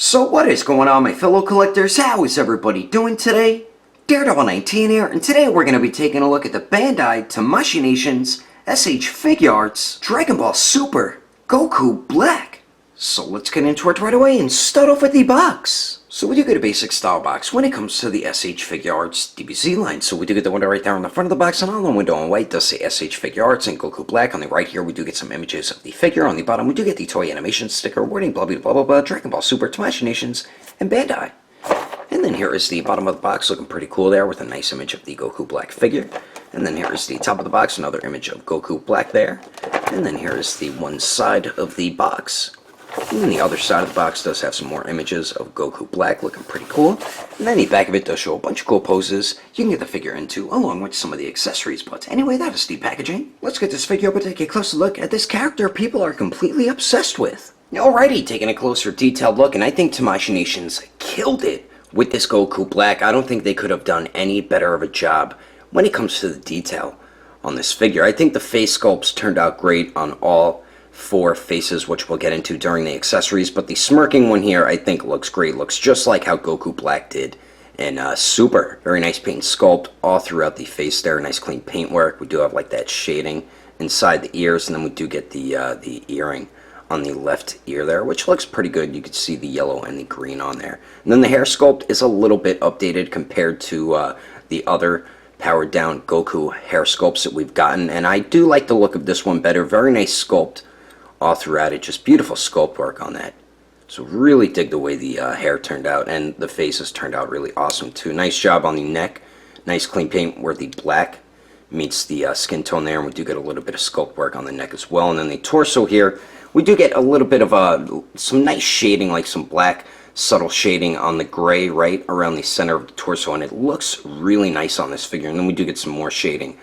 So what is going on, my fellow collectors? How is everybody doing today? Daredevil19 here, and today we're going to be taking a look at the Bandai Tamashii Nation's SH Figuarts Dragon Ball Super Goku Black. So let's get into it right away and start off with the box. So we do get a basic style box when it comes to the SH Figuarts DBZ line. So we do get the window right there on the front of the box, and on the window in white does say SH Figuarts and Goku Black. On the right here we do get some images of the figure. On the bottom we do get the toy animation sticker wording blah blah blah blah blah Dragon Ball Super Tamashii Nations and Bandai. And then here is the bottom of the box, looking pretty cool there with a nice image of the Goku Black figure. And then here is the top of the box, another image of Goku Black there. And then here is the one side of the box. And then the other side of the box does have some more images of Goku Black, looking pretty cool. And then the back of it does show a bunch of cool poses you can get the figure into, along with some of the accessories. But anyway, that is the packaging. Let's get this figure up and take a closer look at this character people are completely obsessed with. Alrighty, taking a closer detailed look, and I think Tamashii Nations killed it with this Goku Black. I don't think they could have done any better of a job when it comes to the detail on this figure. I think the face sculpts turned out great on all four faces, which we'll get into during the accessories, but the smirking one here I think looks great. Looks just like how Goku Black did in Super. Very nice paint sculpt all throughout the face there. Nice clean paint work. We do have like that shading inside the ears, and then we do get the earring on the left ear there, which looks pretty good. You can see the yellow and the green on there. And then the hair sculpt is a little bit updated compared to the other powered down Goku hair sculpts that we've gotten, and I do like the look of this one better. Very nice sculpt all throughout it, just beautiful sculpt work on that. So really dig the way the hair turned out, and the faces turned out really awesome too. Nice job on the neck, nice clean paint where the black meets the skin tone there, and we do get a little bit of sculpt work on the neck as well. And then the torso here, we do get a little bit of some nice shading, like some black subtle shading on the gray right around the center of the torso, and it looks really nice on this figure. And then we do get some more shading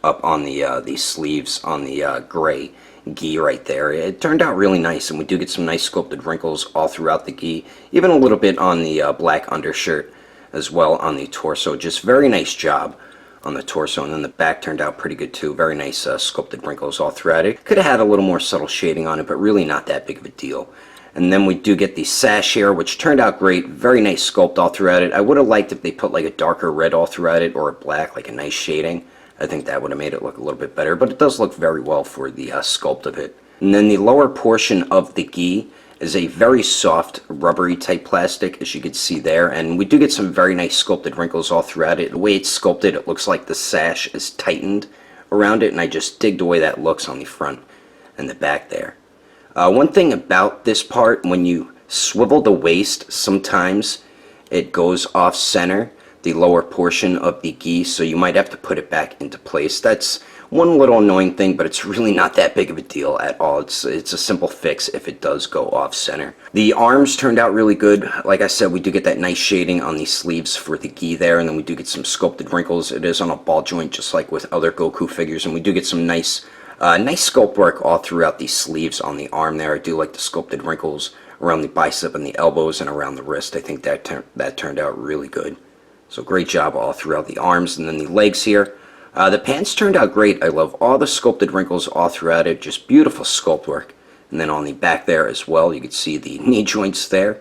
up on the sleeves on the gray gi right there. It turned out really nice, and we do get some nice sculpted wrinkles all throughout the gi, even a little bit on the black undershirt as well on the torso. Just very nice job on the torso, and then the back turned out pretty good too. Very nice sculpted wrinkles all throughout it. Could have had a little more subtle shading on it, but really not that big of a deal. And then we do get the sash here, which turned out great. Very nice sculpt all throughout it. I would have liked if they put like a darker red all throughout it, or a black, like a nice shading. I think that would have made it look a little bit better, but it does look very well for the sculpt of it. And then the lower portion of the gi is a very soft, rubbery type plastic, as you can see there, and we do get some very nice sculpted wrinkles all throughout it. The way it's sculpted, it looks like the sash is tightened around it, and I just dig the way that looks on the front and the back there. One thing about this part, when you swivel the waist, sometimes it goes off center, the lower portion of the gi, so you might have to put it back into place. That's one little annoying thing, but it's really not that big of a deal at all. It's a simple fix if it does go off center. The arms turned out really good. Like I said, we do get that nice shading on the sleeves for the gi there, and then we do get some sculpted wrinkles. It is on a ball joint just like with other Goku figures, and we do get some nice sculpt work all throughout the sleeves on the arm there. I do like the sculpted wrinkles around the bicep and the elbows and around the wrist. I think that turned out really good. So great job all throughout the arms. And then the legs here. The pants turned out great. I love all the sculpted wrinkles all throughout it. Just beautiful sculpt work. And then on the back there as well, you can see the knee joints there.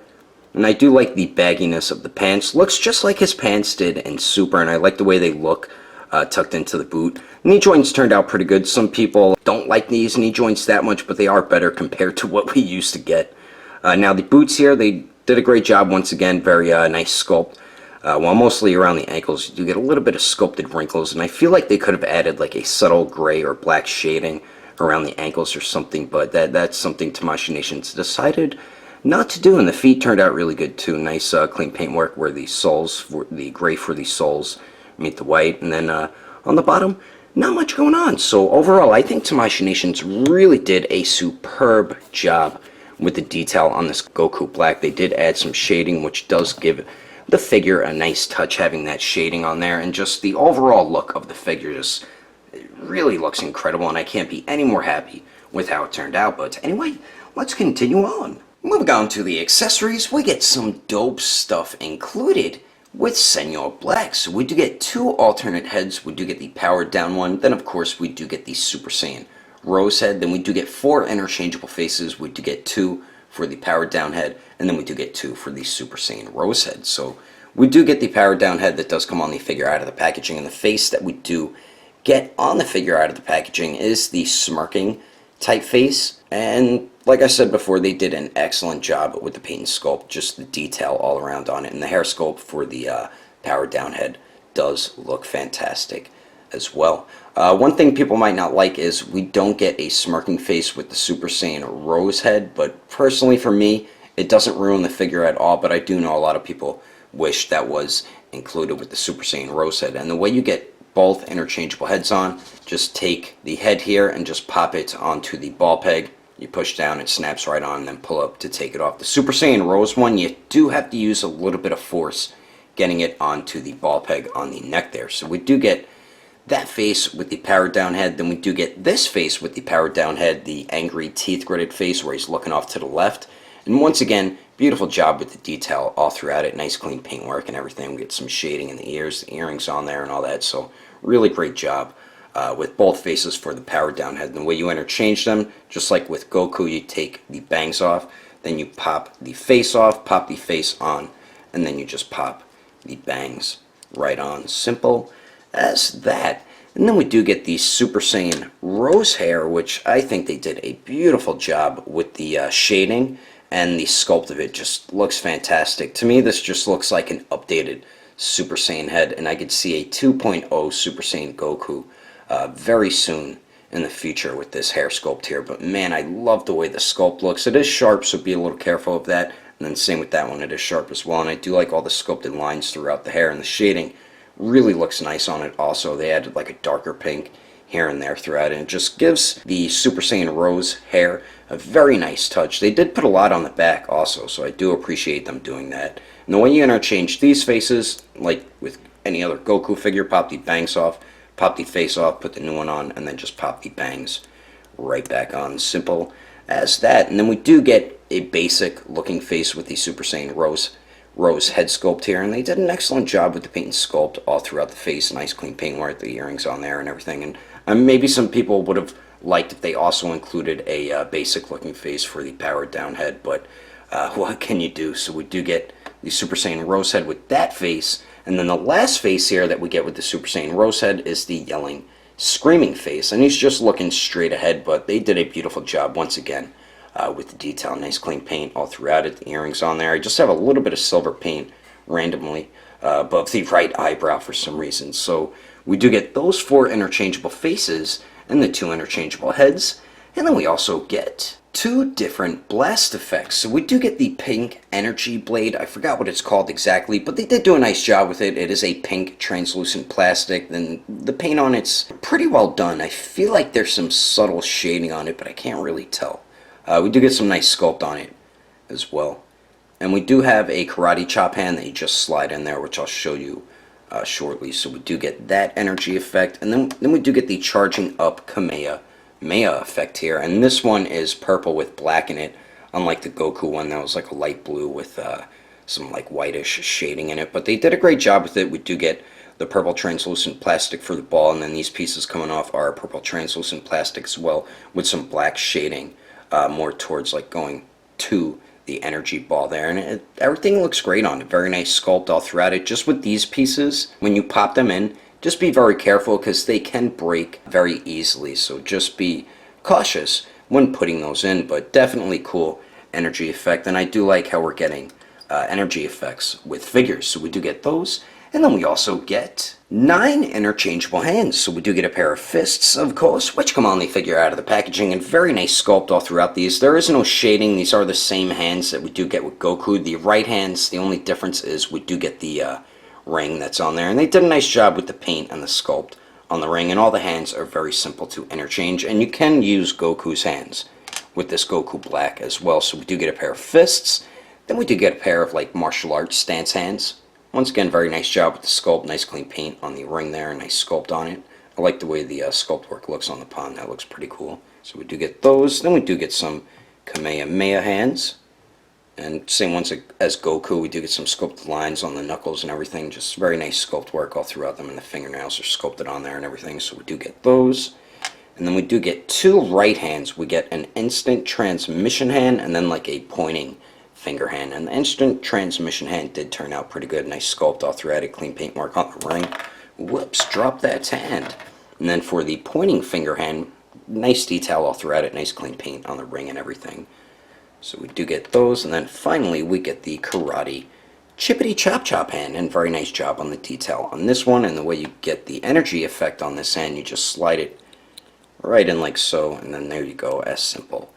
And I do like the bagginess of the pants. Looks just like his pants did in Super, and I like the way they look tucked into the boot. Knee joints turned out pretty good. Some people don't like these knee joints that much, but they are better compared to what we used to get. Now the boots here, they did a great job once again. Very nice sculpt. While mostly around the ankles, you do get a little bit of sculpted wrinkles, and I feel like they could have added like a subtle gray or black shading around the ankles or something, but that's something Tamashii Nations decided not to do, and the feet turned out really good too. Nice clean paint work where the soles, the gray for the soles meet the white, and then on the bottom, not much going on. So overall, I think Tamashii Nations really did a superb job with the detail on this Goku Black. They did add some shading, which does give the figure a nice touch, having that shading on there, and just the overall look of the figure just really looks incredible, and I can't be any more happy with how it turned out. But anyway, let's continue on. Moving on to the accessories, we get some dope stuff included with Senor Black. So we do get two alternate heads. We do get the powered down one, then of course we do get the Super Saiyan Rose head. Then we do get 4 interchangeable faces. We do get 2 for the powered down head, and then we do get 2 for the Super Saiyan Rose head. So we do get the powered down head that does come on the figure out of the packaging, and the face that we do get on the figure out of the packaging is the smirking type face. And like I said before, they did an excellent job with the paint and sculpt, just the detail all around on it. And the hair sculpt for the powered down head does look fantastic as well. One thing people might not like is we don't get a smirking face with the Super Saiyan Rose head, but personally for me, it doesn't ruin the figure at all. But I do know a lot of people wish that was included with the Super Saiyan Rose head. And the way you get both interchangeable heads on, just take the head here and just pop it onto the ball peg. You push down, it snaps right on, and then pull up to take it off. The Super Saiyan Rose one, you do have to use a little bit of force getting it onto the ball peg on the neck there. So we do get that face with the powered down head. Then we do get this face with the powered down head, the angry teeth gritted face where he's looking off to the left. And once again, beautiful job with the detail all throughout it. Nice clean paintwork and everything. We get some shading in the ears, the earrings on there and all that. So really great job with both faces for the powered down head. And the way you interchange them, just like with Goku, you take the bangs off, then you pop the face off, pop the face on, and then you just pop the bangs right on. Simple as that. And then we do get the Super Saiyan Rose hair, which I think they did a beautiful job with the shading, and the sculpt of it just looks fantastic. To me, this just looks like an updated Super Saiyan head, and I could see a 2.0 Super Saiyan Goku very soon in the future with this hair sculpt here. But man, I love the way the sculpt looks. It is sharp, so be a little careful of that. And then same with that one, it is sharp as well. And I do like all the sculpted lines throughout the hair, and the shading really looks nice on it also. They added like a darker pink here and there throughout it, and it just gives the Super Saiyan Rose hair a very nice touch. They did put a lot on the back also, so I do appreciate them doing that. And the way you interchange these faces, like with any other Goku figure, pop the bangs off, pop the face off, put the new one on, and then just pop the bangs right back on. Simple as that. And then we do get a basic looking face with the Super Saiyan Rose head sculpt here, and they did an excellent job with the paint and sculpt all throughout the face. Nice clean paintwork, the earrings on there and everything. And maybe some people would have liked if they also included a basic looking face for the powered down head, but what can you do? So we do get the Super Saiyan Rose head with that face, and then the last face here that we get with the Super Saiyan Rose head is the yelling, screaming face, and he's just looking straight ahead. But they did a beautiful job once again with the detail. Nice clean paint all throughout it, the earrings on there. I just have a little bit of silver paint randomly above the right eyebrow for some reason. So we do get those 4 interchangeable faces and the 2 interchangeable heads, and then we also get 2 different blast effects. So we do get the pink energy blade. I forgot what it's called exactly, but they did do a nice job with it. It is a pink translucent plastic. Then the paint on it's pretty well done. I feel like there's some subtle shading on it, but I can't really tell. We do get some nice sculpt on it as well. And we do have a karate chop hand that you just slide in there, which I'll show you shortly. So we do get that energy effect, and then we do get the charging up Kamehameha effect here, and this one is purple with black in it, unlike the Goku one that was like a light blue with some like whitish shading in it. But they did a great job with it. We do get the purple translucent plastic for the ball, and then these pieces coming off are purple translucent plastic as well, with some black shading more towards like going to the energy ball there. And everything looks great on it. Very nice sculpt all throughout it. Just with these pieces, when you pop them in, just be very careful because they can break very easily. So just be cautious when putting those in, but definitely cool energy effect. And I do like how we're getting energy effects with figures. So we do get those. And then we also get 9 interchangeable hands. So we do get a pair of fists, of course, which come on the figure out of the packaging, and very nice sculpt all throughout these. There is no shading. These are the same hands that we do get with Goku. The right hands, the only difference is we do get the ring that's on there. And they did a nice job with the paint and the sculpt on the ring. And all the hands are very simple to interchange. And you can use Goku's hands with this Goku Black as well. So we do get a pair of fists. Then we do get a pair of like martial arts stance hands. Once again, very nice job with the sculpt. Nice clean paint on the ring there. Nice sculpt on it. I like the way the sculpt work looks on the palm. That looks pretty cool. So we do get those. Then we do get some Kamehameha hands. And same ones as Goku. We do get some sculpted lines on the knuckles and everything. Just very nice sculpt work all throughout them. And the fingernails are sculpted on there and everything. So we do get those. And then we do get 2 right hands. We get an instant transmission hand and then like a pointing finger hand. And the instant transmission hand did turn out pretty good. Nice sculpt all throughout it, clean paint mark on the ring. Whoops, dropped that hand. And then for the pointing finger hand, nice detail all throughout it, nice clean paint on the ring and everything. So we do get those, and then finally we get the karate chippity chop chop hand, and very nice job on the detail on this one. And the way you get the energy effect on this hand, you just slide it right in like so, and then there you go, as simple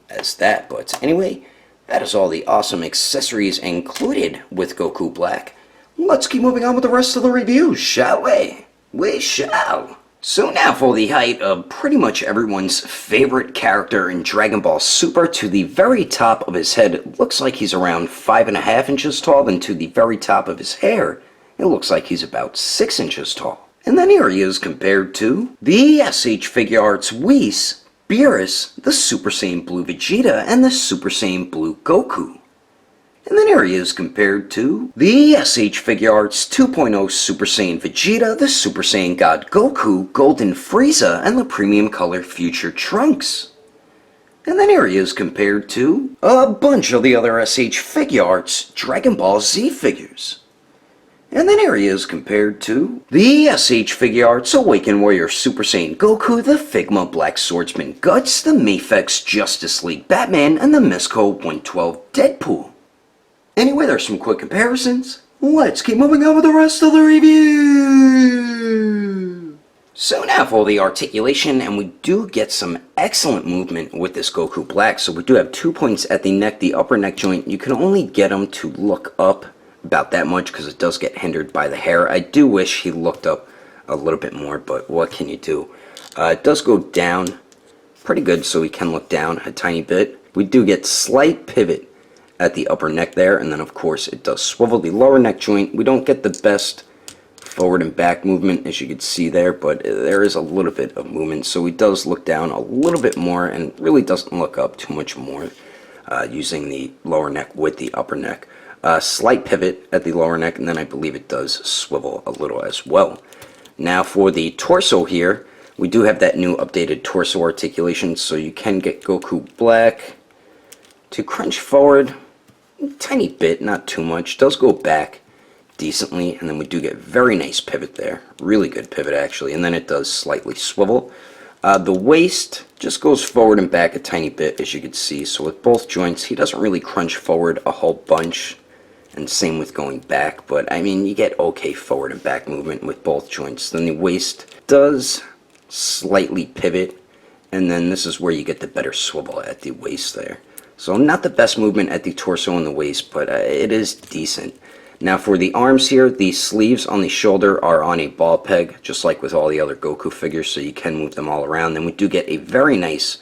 as that. But anyway, that is all the awesome accessories included with Goku Black. Let's keep moving on with the rest of the review, shall we? We shall. So now for the height of pretty much everyone's favorite character in Dragon Ball Super. To the very top of his head, it looks like he's around 5.5 inches tall. Then to the very top of his hair, it looks like he's about 6 inches tall. And then here he is compared to the SH Figuarts Whis, Beerus, the Super Saiyan Blue Vegeta, and the Super Saiyan Blue Goku. And then here he is compared to the SH Figuarts 2.0 Super Saiyan Vegeta, the Super Saiyan God Goku, Golden Frieza, and the Premium Color Future Trunks. And then here he is compared to a bunch of the other SH Figuarts Dragon Ball Z figures. And then here he is compared to the SH Figuarts Awakened Warrior Super Saiyan Goku, the Figma Black Swordsman Guts, the Mafex Justice League Batman, and the Misco 112 Deadpool. Anyway, there's some quick comparisons. Let's keep moving on with the rest of the review. So now for the articulation, and we do get some excellent movement with this Goku Black. So we do have 2 points at the neck, the upper neck joint. You can only get them to look up about that much because it does get hindered by the hair. I do wish he looked up a little bit more, but what can you do? It does go down pretty good, so we can look down a tiny bit. We do get slight pivot at the upper neck there, and then of course it does swivel the lower neck joint. We don't get the best forward and back movement, as you can see there, but there is a little bit of movement, so he does look down a little bit more and really doesn't look up too much more using the lower neck with the upper neck. Slight pivot at the lower neck, and then I believe it does swivel a little as well. Now for the torso here, we do have that new updated torso articulation, so you can get Goku Black to crunch forward a tiny bit, not too much. Does go back decently, and then we do get very nice pivot there. Really good pivot, actually, and then it does slightly swivel. The waist just goes forward and back a tiny bit, as you can see. So with both joints, he doesn't really crunch forward a whole bunch, and same with going back. But, I mean, you get okay forward and back movement with both joints. Then the waist does slightly pivot, and then this is where you get the better swivel at the waist there. So not the best movement at the torso and the waist, but it is decent. Now for the arms here, the sleeves on the shoulder are on a ball peg, just like with all the other Goku figures, so you can move them all around. Then we do get a very nice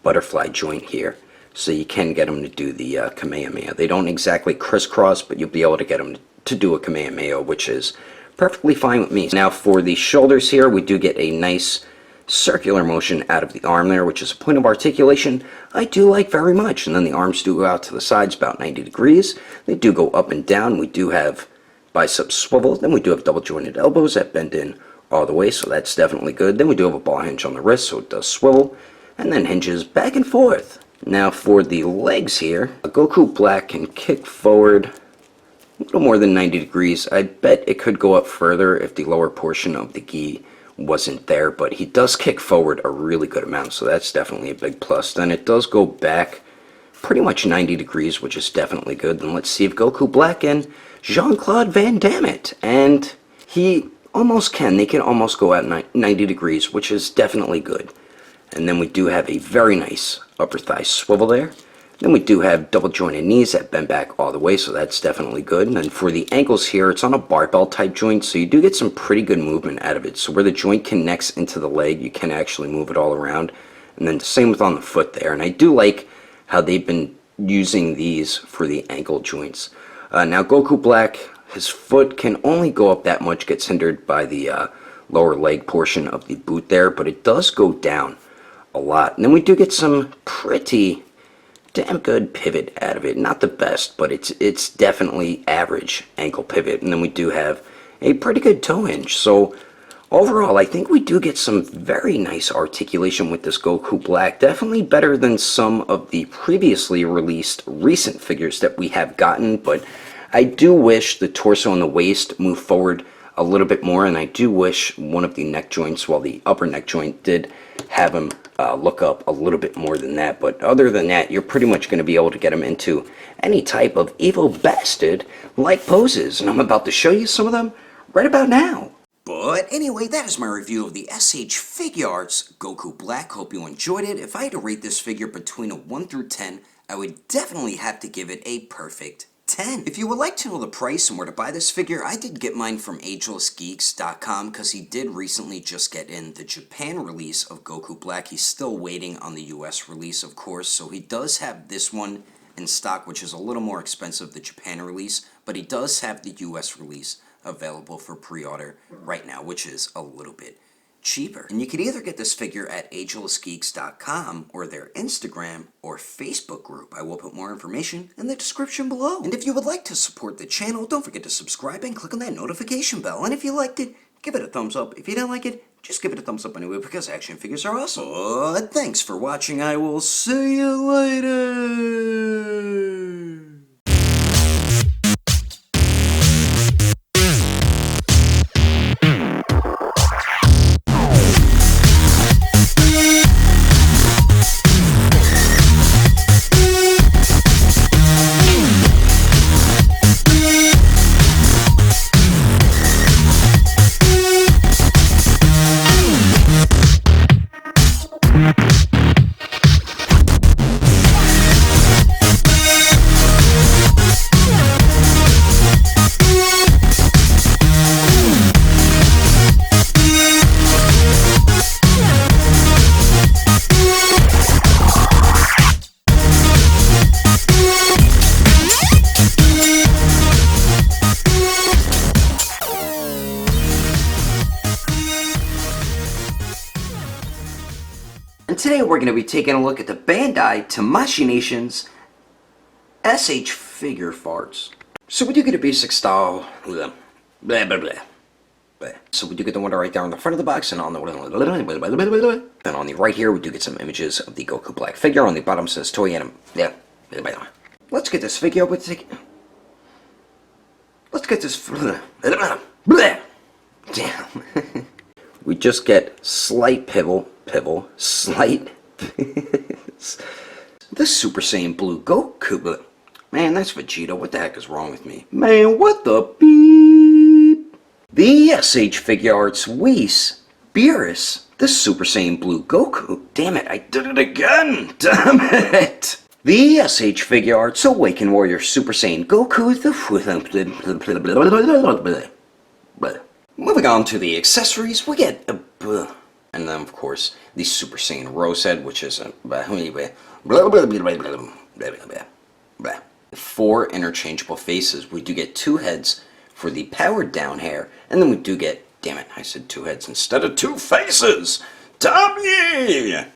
butterfly joint here, so you can get them to do the Kamehameha. They don't exactly crisscross, but you'll be able to get them to do a Kamehameha, which is perfectly fine with me. Now for the shoulders here, we do get a nice circular motion out of the arm there, which is a point of articulation I do like very much. And then the arms do go out to the sides about 90 degrees. They do go up and down. We do have bicep swivel. Then we do have double jointed elbows that bend in all the way, so that's definitely good. Then we do have a ball hinge on the wrist, so it does swivel, and then hinges back and forth. Now for the legs here, Goku Black can kick forward a little more than 90 degrees. I bet it could go up further if the lower portion of the gi wasn't there, but he does kick forward a really good amount, so that's definitely a big plus. Then it does go back pretty much 90 degrees, which is definitely good. Then let's see if Goku Black can Jean-Claude Van Damme it, and he almost can. They can almost go at 90 degrees, which is definitely good. And then we do have a very nice upper thigh swivel there. Then we do have double jointed knees that bend back all the way, so that's definitely good. And then for the ankles here, it's on a barbell type joint, so you do get some pretty good movement out of it. So where the joint connects into the leg, you can actually move it all around. And then the same with on the foot there. And I do like how they've been using these for the ankle joints. Now Goku Black, his foot can only go up that much, gets hindered by the lower leg portion of the boot there, but it does go down a lot. And then we do get some pretty damn good pivot out of it. Not the best, but it's definitely average ankle pivot. And then we do have a pretty good toe hinge. So Overall, I think we do get some very nice articulation with this Goku Black. Definitely better than some of the previously released recent figures that we have gotten, but I do wish the torso and the waist moved forward a little bit more, and I do wish one of the neck joints, well, the upper neck joint, did have him look up a little bit more than that. But other than that, you're pretty much going to be able to get him into any type of evil bastard like poses, and I'm about to show you some of them right about now. But anyway, that is my review of the SH Figuarts Goku Black. Hope you enjoyed it. If I had to rate this figure between a 1 through 10, I would definitely have to give it a perfect 10. If you would like to know the price and where to buy this figure, I did get mine from Agelessgeeks.com because he did recently just get in the Japan release of Goku Black. He's still waiting on the US release, of course, so he does have this one in stock, which is a little more expensive, the Japan release, but he does have the US release available for pre-order right now, which is a little bit cheaper. And you can either get this figure at Agelessgeeks.com or their Instagram or Facebook group. I will put more information in the description below. And if you would like to support the channel, don't forget to subscribe and click on that notification bell. And if you liked it, give it a thumbs up. If you didn't like it, just give it a thumbs up anyway, because action figures are awesome. But thanks for watching. I will see you later. And today we're going to be taking a look at the Bandai Tamashii Nation's SH Figuarts. So we do get a basic style, blah, blah, blah, blah. So we do get the one right there on the front of the box, and on the right here we do get some images of the Goku Black figure. On the bottom says toy anim. Yeah. Let's get this figure up. Let's get this. Damn. We just get slight pivot, slight. The Super Saiyan Blue Goku. Man, that's Vegeta. What the heck is wrong with me? Man, what the beep? The SH Figuarts Whis Beerus, the Super Saiyan Blue Goku. Damn it, I did it again. Damn it. The SH Figuarts Awakened Warrior Super Saiyan Goku. Moving on to the accessories, we get a and then of course the Super Saiyan Rose Head, which is a 4 interchangeable faces. We do get 2 heads for the powered down hair, and then we do get, damn it, I said 2 heads instead of 2 faces. Tommy!